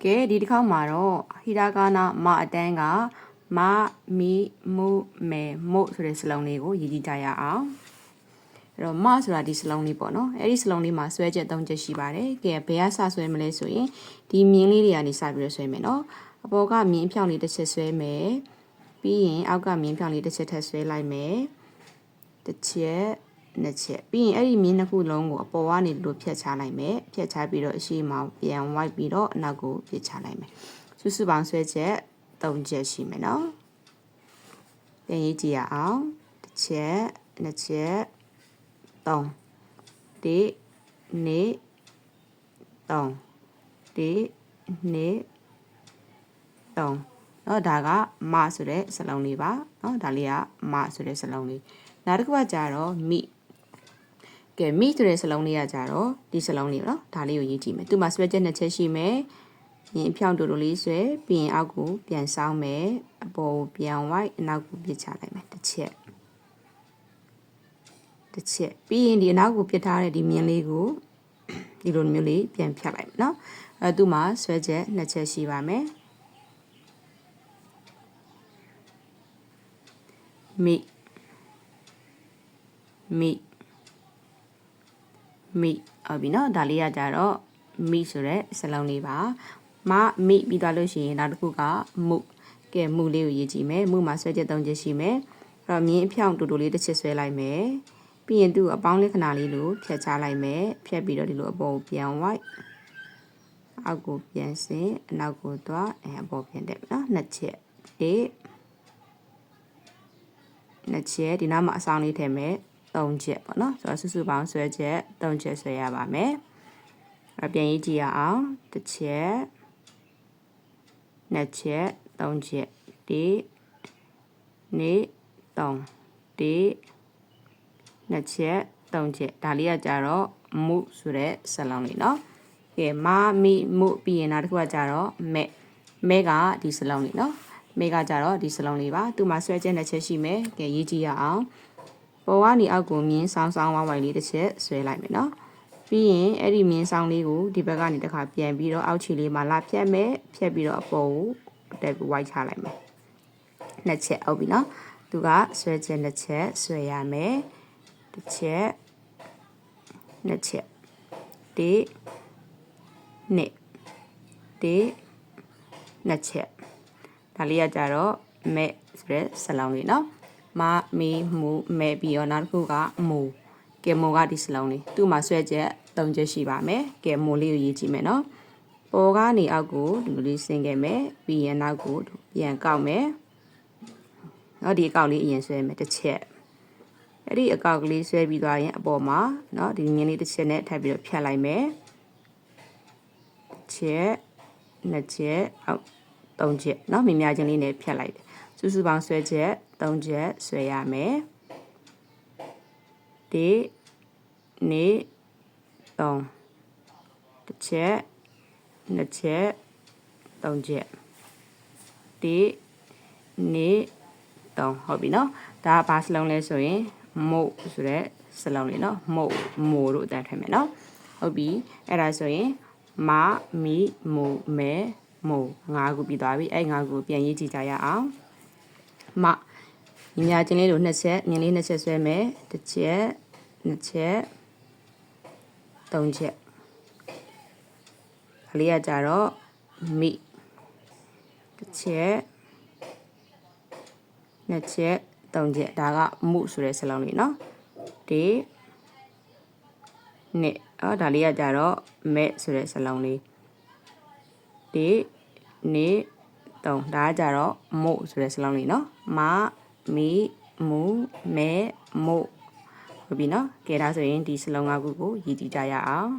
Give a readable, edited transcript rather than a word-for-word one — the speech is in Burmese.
ကဲဒီတစ်ခေါက်မှာတော့ဟီရာဂါနာမအတန်းကမမီမူမဲမို့ဆိုတဲ့စလုံးလေးကိုရေးကြည့်ကြရအောင်အဲ့တော့မဆိုတာဒီစလုံးလေးပေါ့နော်အဲ့ဒီစလုံးလေးမှာဆွဲချက်၃ချက်ရှိပါတယ်ကဲဘယ်ကစဆွဲမလဲဆိုရင်ဒီမြင်းလေးတွေကနေစပြီးတော့ဆွဲမယ်နော်အပေါ်ကမြင်းဖြောင်းလေးတစ်ချက်ဆွဲမယ်ပြီးရင်အောက်ကမြင်းဖြောင်းလေးတစ်ချက်ထပ်ဆွဲလိုက်မယ်တစ်ချက်နှစ်ချက်ပြီးရင်အဲ့ဒီမြင်းနှစ်ခုလုံးကိုအပေါ်ကနေလို့ဖြတ်ချလိုက်မယ်ဖြတ်ချပြီးတော့အရှိမောင်ပြန်ဝိုက်ပြီးတော့အနောက်ကိုဖြတ်ချလိုက်မယ်စုစုပေါင်းဆွဲချက်၃ချက်ရှိမယ်နော်ပြန်ရေးကြည့်ရအောင်တစ်ချက်နှစ်ချက်၃ဒီနေ့၃ဒီနေ့၃နော်ဒါကမဆိုတဲ့စလုံးလေးပါနော်ဒါလေးကမဆိုတဲ့စလုံးလေးနောက်တစ်ခုကကြတော့မိကဲမိဆိုတဲ့စလုံးလေးကကြတော့ဒီစလုံးလေးနော်ဒါလေးကိုရေးကြည့်မယ်သူမှာဆွဲချက်နှစ်ချက်ရှိမယ်ရင်ဖြောင်းတူတူလေးဆွဲပြီးရင်အောက်ကိုပြန်ဆောင်းမယ်အပေါ်ကိုပြန်ဝိုက်အနောက်ကိုပြစ်ချလိုက်မယ်တစ်ချက်ပြီးရင်ဒီအနောက်ကိုပြစ်ထားတဲ့ဒီမြင်းလေးကိုဒီလိုမျိုးလေးပြန်ဖြတ်လိုက်မယ်နော်အဲသူမှာဆွဲချက်နှစ်ချက်ရှိပါမယ်မိဟုတ်ပြီနော်ဒါလေးကကြတော့မိဆိုတဲ့စလုံးလေးပါမမိပြီးသွားလို့ရှိရင်နောက်တစ်ခုကမှုကဲမှုလေးကိုရေးကြည့်မယ်မှုမှာဆွဲချက်၃ချက်ရှိမယ်အဲ့တော့မြင်းအဖြောင်းတူတူလေးတစ်ချက်ဆွဲလိုက်မယ်ပြီးရင်သူ့အပေါင်းလက္ခဏာလေးကိုဖြတ်ချလိုက်မယ်ဖြတ်ပြီးတော့ဒီလိုအပေါ်ကိုပြန်ဝိုက်အောက်ကိုပြန်ဆင်းအနောက်ကိုသွားအပေါ်ပြန်တက်နော်နှစ်ချက်နှစ်ချက်ဒီနောက်မှာအဆောင်လေးထည့်မယ်၃ချက်ပေါ့နော်ဆိုတော့စုစုပေါင်းဆွဲချက်၃ချက်ဆွဲရပါမယ်ပြန်ရေးကြည့်ရအောင်တစ်ချက်နှစ်ချက်၃ချက်ဒီနေ့၃ဒီနှစ်ချက်၃ချက်ဒါလေးကကြတော့မှုဆိုတဲ့စလုံးလေးနော်ကဲမမိမှုပြီးရင်နောက်တစ်ခုကကြတော့မဲကဒီစလုံးလေးနော်မဲကကြတော့ဒီစလုံးလေးပါသူ့မှာဆွဲချက်နှစ်ချက်ရှိမယ်ကဲရေးကြည့်ရအောင်ပေါ်ကနေအောက်ကိုမြင်းဆောင်းဝိုင်းလေးတစ်ချက်ဆွဲလိုက်မယ်နော်ပြီးရင်အဲ့ဒီမြင်းဆောင်းလေးကိုဒီဘက်ကနေတစ်ခါပြန်ပြီးတော့အောက်ခြေလေးမှာလာဖြတ်မယ်ဖြတ်ပြီးတော့အပေါ်ကိုတက်ပြီးဝိုက်ချလိုက်မယ်နှစ်ချက်ဟုတ်ပြီနော်သူကဆွဲချက်နှစ်ချက်ဆွဲရမယ်တစ်ချက်နှစ်ချက်ဒီနှစ်ချက်ဒါလေးကကြတော့မဲဆိုတဲ့စလုံးလေးနော်မမီမူမဲပြီးတော့နောက်တစ်ခုကမူကဲမူကဒီစလုံးလေးသူ့မှာဆွဲချက်၃ချက်ရှိပါမယ်ကဲမူလေးကိုရေးကြည့်မယ်နော်ပေါ်ကနေအောက်ကိုဒီလိုလေးဆင်းခဲ့မယ်ပြီးရင်နောက်ကိုပြန်ကောက်မယ်နော်ဒီအကောက်လေးအရင်ဆွဲမယ်တစ်ချက်အဲ့ဒီအကောက်ကလေးဆွဲပြီးသွားရင်အပေါ်မှာနော်ဒီမြင်းလေးတစ်ချက်နဲ့ထပ်ပြီးတော့ဖြတ်လိုက်မယ်တစ်ချက်နှစ်ချက်အောက်၃ချက်နော်မြင်များချင်းလေးနဲ့ဖြတ်လိုက်တယ်စုစုပေါင်းဆွဲချက်၃ချက်ဆွဲရမယ်ဒီနေ့၃တစ်ချက်နှစ်ချက်၃ချက်ဒီနေ့၃ဟုတ်ပြီနော်ဒါကဘာစလုံးလဲဆိုရင်မို့ဆိုတဲ့စလုံးလေးနော်မို့လို့အတန်းထိုင်မယ်နော်ဟုတ်ပြီအဲ့ဒါဆိုရင်မမီမူမဲမို့၅ခုပြီးသွားပြီအဲ့၅ခုပြန်ရေးကြည့်ကြရအောင်မညီညာချင်းလေးတို့နှစ်ချက်မြင်းလေးနှစ်ချက်ဆွဲမယ်တစ်ချက်နှစ်ချက်၃ချက်ခလေးကကြတော့မိတစ်ချက်နှစ်ချက်၃ချက်ဒါကမှုဆိုတဲ့စလုံးလေးနော်ဒီနှစ်ဒါလေးကကြတော့မဲဆိုတဲ့စလုံးလေးဒီနေ့၃ဒါကကြတော့မို့ဆိုတဲ့စလုံးလေးနော်မမီမူမဲမို့ဟုတ်ပြီနော်ကဲဒါဆိုရင်ဒီစလုံး၅ခုကိုရေးကြည့်ကြရအောင်